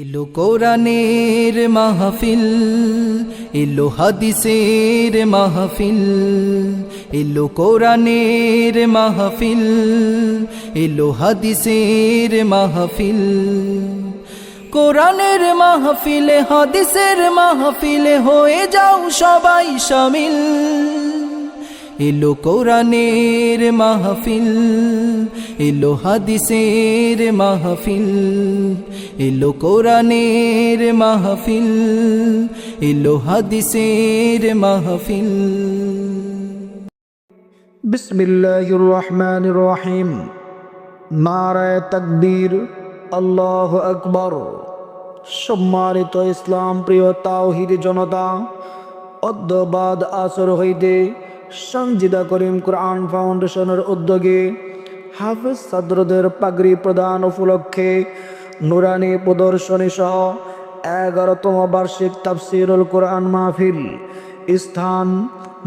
এলো কোরআনের মাহফিল, এলো হাদিসের মাহফিল, এলো কোরআনের মাহফিল, এলো হাদিসের মাহফিল। কোরআনের মাহফিলে হাদিসের মাহফিলে হয়ে যাও সবাই শামিল। এলো কোরআনের মাহফিল, এলো হাদিসের মাহফিল, এলো কোরআনের মাহফিল, এলো হাদিসের মাহফিল। বিসমিল্লাহির রহমানির রহিম। নারায়ে তাকবীর, আল্লাহু আকবার। সম্মানিত ইসলাম প্রিয় তাওহীদি জনতা, অদ্যবাদ আসর হইতে সঞ্জিদা করিম কোরআন ফাউন্ডেশনের উদ্যোগে হাফেজ ছাত্রদের পাগড়ি প্রদান উপলক্ষে নুরানি প্রদর্শনী সহ 11তম বার্ষিক তাফসীরুল কোরআন মাহফিল, স্থান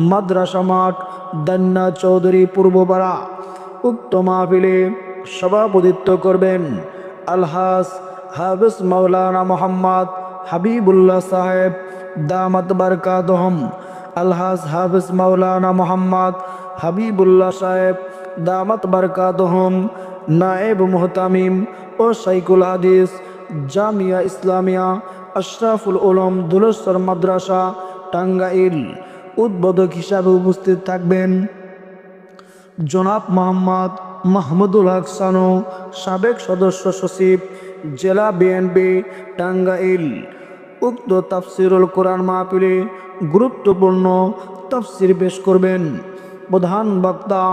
মাদ্রাসা মাঠ, দান্না চৌধুরী পূর্বপাড়া। উক্ত মাহফিলে সভাপতিত্ব করবেন আলহাজ হাফেজ মাওলানা মোহাম্মদ হাবিবুল্লাহ সাহেব দামাত বারকাতুহুম। আলহাজ হাফেজ মাওলানা মোহাম্মদ হাবিবুল্লাহ সাহেব দামাত বারকাতুহুম নায়েব মুহতামিম ও শাইখুল হাদিস জামিয়া ইসলামিয়া আশরাফুল উলুম দুলুসর মাদ্রাসা টাঙ্গাইল। উদ্বোধক হিসাবে উপস্থিত থাকবেন জনাব মোহাম্মদ মাহমুদুল হক সানু, সাবেক সদস্য সচিব, জেলা বিএনপি টাঙ্গাইল। উক্ত তাফসীরুল কোরআন মাহফিলে গুরুত্বপূর্ণ তাফসীর পেশ করবেন প্রধান বক্তা,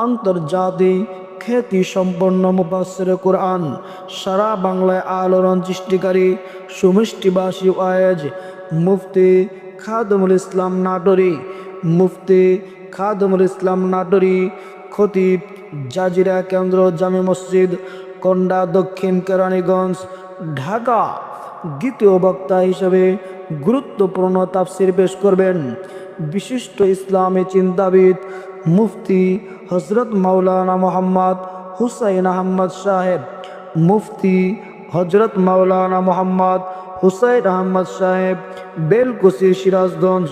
আন্তর্জাতিক খ্যাতি সম্পন্ন মুফাসসিরে কোরআন, সারা বাংলায় আলোড়ন সৃষ্টিকারী সুমিষ্টিবাসী ওয়াইজ মুফতি খাদেমুল ইসলাম নাটোরী। মুফতি খাদেমুল ইসলাম নাটোরী, খতিব জাজিরা কেন্দ্র জামে মসজিদ, কোন্ডা দক্ষিণ কেরানীগঞ্জ, ঢাকা। দ্বিতীয় বক্তা হিসেবে গুরুত্বপূর্ণ তাফসীর পেশ করবেন বিশিষ্ট ইসলামী চিন্তাবিদ মুফতি হজরত মাওলানা মোহাম্মদ হুসাইন আহমদ সাহেব। মুফতি হজরত মাওলানা মোহাম্মদ হুসাইন আহমদ সাহেব, বেলকুচি, সিরাজগঞ্জ।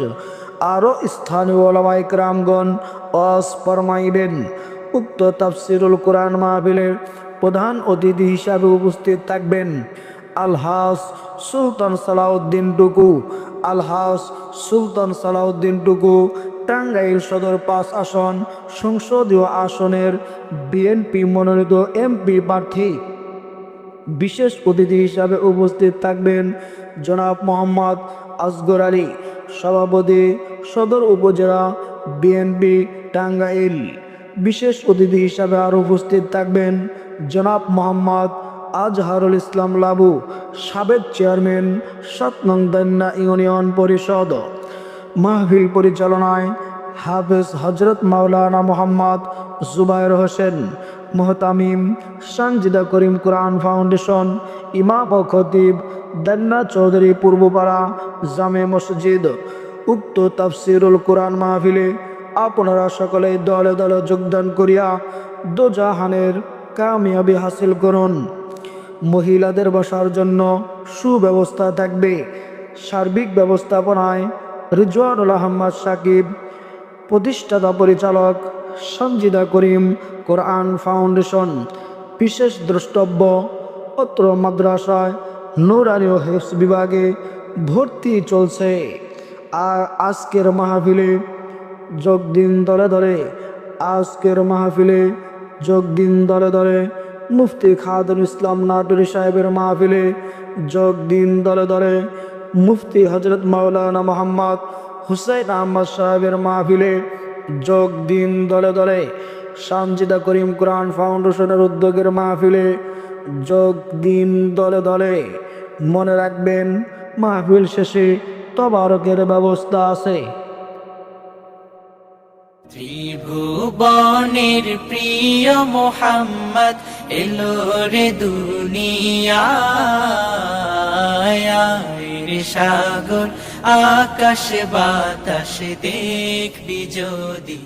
আরও স্থানীয় ওলামায়ে কেরামগণ ওয়াজ ফরমাইবেন। উক্ত তাফসীরুল কোরআন মাহফিলের প্রধান অতিথি হিসাবে উপস্থিত থাকবেন আলহাজ সুলতান সালাউদ্দিন টুকু। আলহাজ সুলতান সালাউদ্দিন টুকু টাঙ্গাইল সদর 5 আসন সংসদীয় আসনের বিএনপি মনোনীত এমপি প্রার্থী। বিশেষ অতিথি হিসাবে উপস্থিত থাকবেন জনাব মোহাম্মদ আসগর আলী, সভাপতি, সদর উপজেলা বিএনপি টাঙ্গাইল। বিশেষ অতিথি হিসাবে আরও উপস্থিত থাকবেন জনাব মোহাম্মদ আজহারুল ইসলাম লাবু, সাবেক চেয়ারম্যান 7 নং দান্না ইউনিয়ন পরিষদ। মাহফিল পরিচালনায় হাফেজ হজরত মাওলানা মোহাম্মদ জুবায়ের হোসেন, মুহতামিম সঞ্জিদা করিম কোরআন ফাউন্ডেশন, ইমাম ও খতিব দান্না চৌধুরী পূর্বপাড়া জামে মসজিদ। উক্ত তাফসীরুল কোরআন মাহফিলে আপনারা সকলে দলে দলে যোগদান করিয়া দোজাহানের কামিয়াবি হাসিল করুন। মহিলাদের বসার জন্য সুব্যবস্থা থাকবে। সার্বিক ব্যবস্থাপনায় রিজওয়ানুল আহমদ সাকিব, প্রতিষ্ঠাতা পরিচালক সঞ্জিদা করিম কোরআন ফাউন্ডেশন। বিশেষ দ্রষ্টব্য, অত্র মাদ্রাসায় নুরানি ও হিফজ বিভাগে ভর্তি চলছে। আর আজকের মাহফিলে যোগ দিন দলে দলে, আজকের মাহফিলে যোগ দিন দলে দলে। মুফতি খাদেমুল ইসলাম নাটোরী সাহেবের মাহফিলে যোগ দিন দলে দলে। মুফতি হজরত মাওলানা মোহাম্মদ হুসাইন আহমদ সাহেবের মাহফিলে যোগ দিন দলে দলে। সঞ্জিদা করিম কোরআন ফাউন্ডেশনের উদ্যোগের মাহফিলে যোগ দিন দলে দলে। মনে রাখবেন, মাহফিল শেষে তবারকের ব্যবস্থা আছে। ত্রিভুবনের প্রিয় মোহাম্মদ এলো রে দুনিয়ায়, সাগর আকাশ বাতাস দেখবি যদি।